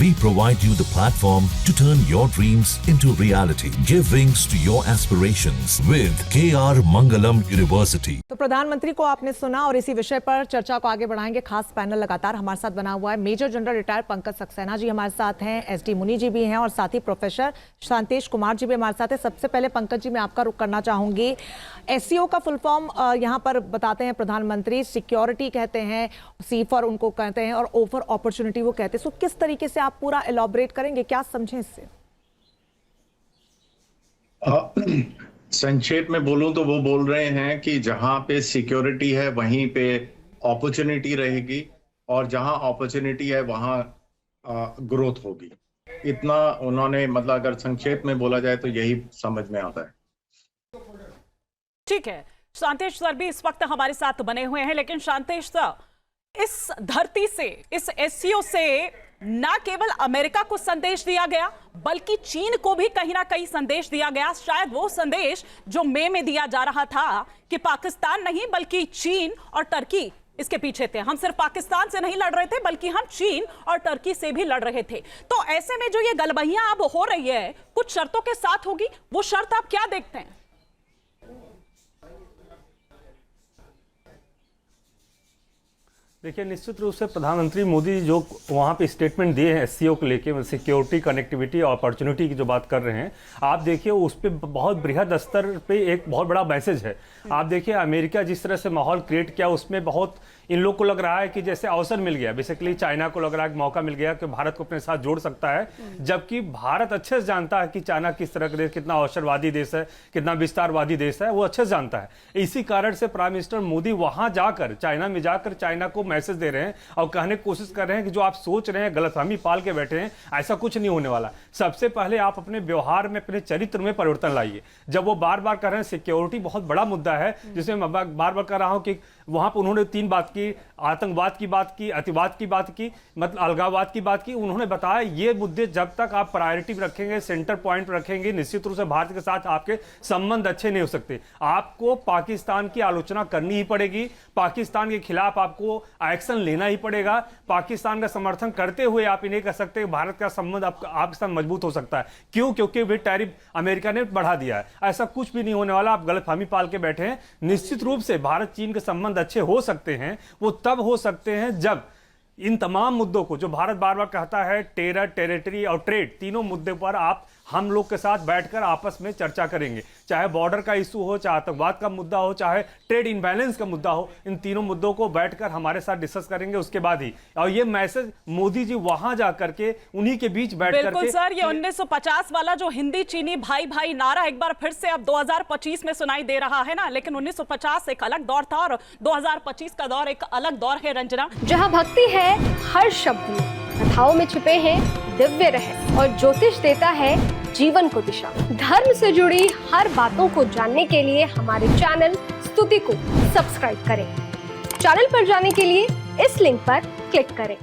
We provide you the platform to turn your dreams into reality. Give wings to your aspirations with KR Mangalam University. तो प्रधानमंत्री को आपने सुना और इसी विषय पर चर्चा को आगे बढ़ाएंगे। खास पैनल लगातार हमारे साथ बना हुआ है। Major general retired Pankaj Saxena ji हमारे साथ हैं, एसडी मुनि जी भी हैं और साथ ही प्रोफेसर शांतेश कुमार जी भी हमारे साथ हैं। सबसे पहले पंकज जी मैं आपका रुख करना चाहूंगी। एससीओ का फुल फॉर्म यहाँ पर बताते हैं प्रधानमंत्री, सिक्योरिटी कहते हैं, सी फॉर उनको कहते हैं और ओ फॉर अपॉर्चुनिटी वो कहते हैं। सो किस तरीके से आप पूरा एलॉबरेट करेंगे, क्या समझें इससे? संक्षेप में बोलूं तो वो बोल रहे हैं कि जहां पे सिक्योरिटी है वहीं पे अपॉर्चुनिटी रहेगी और जहां अपॉर्चुनिटी है वहां ग्रोथ होगी। इतना उन्होंने मतलब अगर संक्षेप में बोला जाए तो यही समझ में आता है। ठीक है, शांतेश सर भी इस वक्त हमारे साथ बने हुए हैं, लेकिन शांतेश सर, इस धरती से, इस एससीओ से ना केवल अमेरिका को संदेश दिया गया बल्कि चीन को भी कहीं ना कहीं संदेश दिया गया। शायद वो संदेश जो मई में दिया जा रहा था कि पाकिस्तान नहीं बल्कि चीन और टर्की इसके पीछे थे। हम सिर्फ पाकिस्तान से नहीं लड़ रहे थे बल्कि हम चीन और टर्की से भी लड़ रहे थे। तो ऐसे में जो ये गलबहियां अब हो रही है कुछ शर्तों के साथ होगी, वो शर्त आप क्या देखते हैं? देखिए, निश्चित रूप से प्रधानमंत्री मोदी जो वहाँ पे स्टेटमेंट दिए हैं एससीओ को लेके, सिक्योरिटी, कनेक्टिविटी और अपॉर्चुनिटी की जो बात कर रहे हैं, आप देखिए उस पर बहुत बृहद स्तर पे एक बहुत बड़ा मैसेज है। आप देखिए अमेरिका जिस तरह से माहौल क्रिएट किया उसमें बहुत इन लोग को लग रहा है कि जैसे अवसर मिल गया, बेसिकली चाइना को लग रहा है कि मौका मिल गया कि भारत को अपने साथ जोड़ सकता है, जबकि भारत अच्छे से जानता है कि चाइना किस तरह का देश, कितना अवसरवादी देश है, कितना विस्तारवादी देश है, वो अच्छे से जानता है। इसी कारण से प्राइम मिनिस्टर मोदी वहां जाकर, चाइना में जाकर चाइना को मैसेज दे रहे हैं और कहने की कोशिश कर रहे हैं कि जो आप सोच रहे हैं, गलतफहमी पाल के बैठे हैं, ऐसा कुछ नहीं होने वाला। सबसे पहले आप अपने व्यवहार में, अपने चरित्र में परिवर्तन लाइए। जब वो बार बार कर रहे हैं सिक्योरिटी बहुत बड़ा मुद्दा है, जिसमें मैं बार बार कर रहा हूं कि वहां पर उन्होंने तीन बात की, आतंकवाद की बात की, अतिवाद की बात की, मतलब अलगाववाद की बात की। उन्होंने बताया ये मुद्दे जब तक आप प्रायोरिटी में रखेंगे, सेंटर पॉइंट पर रखेंगे, निश्चित रूप से भारत के साथ आपके संबंध अच्छे नहीं हो सकते। आपको पाकिस्तान की आलोचना करनी ही पड़ेगी, पाकिस्तान के खिलाफ आपको एक्शन लेना ही पड़ेगा। पाकिस्तान का समर्थन करते हुए आप इन्हें कह सकते हैं भारत का संबंध आपके साथ मजबूत हो सकता है। क्यों? क्योंकि वे टैरिफ अमेरिका ने बढ़ा दिया है। ऐसा कुछ भी नहीं होने वाला, आप गलतफहमी पाल के बैठे हैं। निश्चित रूप से भारत चीन के संबंध अच्छे हो सकते हैं, वो तब हो सकते हैं जब इन तमाम मुद्दों को, जो भारत बार बार कहता है, टेरर, टेरिटरी और ट्रेड, तीनों मुद्दे पर आप हम लोग के साथ बैठकर आपस में चर्चा करेंगे। चाहे बॉर्डर का इशू हो, चाहे आतंकवाद का मुद्दा हो, चाहे ट्रेड इनबैलेंस का मुद्दा हो, इन तीनों मुद्दों को बैठकर हमारे साथ डिस्कस करेंगे उसके बाद ही। और ये मैसेज मोदी जी वहां जाकर के उन्हीं के बीच बैठ करके, बिल्कुल सर, ये 1950 वाला जो हिंदी चीनी भाई भाई नारा एक बार फिर से अब 2025 में सुनाई दे रहा है ना, लेकिन 1950 एक अलग दौर था और 2025 का दौर एक अलग दौर है। रंजना, जहाँ भक्ति है हर शब्द में, कथाओं में छुपे हैं दिव्य रहस्य और ज्योतिष देता है जीवन को दिशा। धर्म से जुड़ी हर बातों को जानने के लिए हमारे चैनल स्तुति को सब्सक्राइब करें। चैनल पर जाने के लिए इस लिंक पर क्लिक करें।